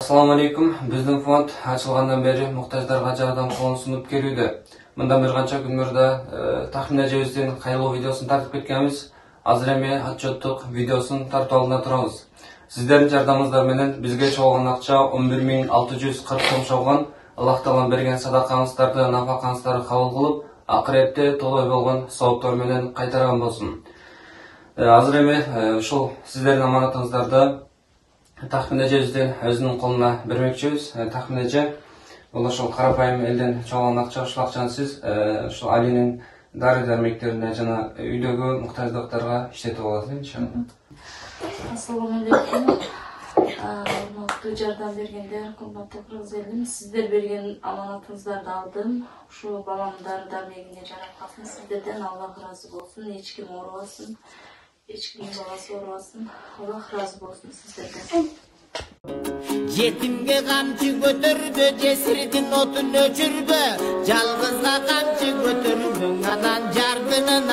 Assalamu alaikum. Біздің фонд açılғандан бері мұқтаждарға жардам қолын сунуп келуде. Мындан bir qancha kun murda taxmin ejebиздин кайлоо видеосын тартып кеткенбиз. Азыр эми отчеттук видеосын тартып алдында турабыз. Сиздердин жардамыңыздар менен бизге чогулган акча 11.640 сом чогулган. Аллах Таалам берген садакаңыздарды, нафакаңыздарды кабыл кылып, акыретте толой болгон сооптор менен кайтарган болсун. Азыр эми ушул сиздердин аманатыңыздарды Taxmin ejebиздин өзүнүн колуна бермекчибиз. Taxmin эже бул ошол карапайым элден чогулган акча, ушул акчаны сиз ушул Алинин дары-дармектерине жана үйдөгү муктаждыктарга иштетип аласыз иншалла. Assalamu alaikum. Urmаттуу жардам бергендер, кымбаттуу кыргыз элим, сиздер берген аманатыңыздарды алдым. Ушу баламдын дары-дармегине жараткасын, сиздерден Аллах ыраазы болсун, эч ким оорубасын. Ешкімнің баласы орбасын, Аллах разы болсын сіздерден. Жетімге қамчы көтірді, жесірдің отын өчірді, жалғызға қамчы көтірдің, адан жардының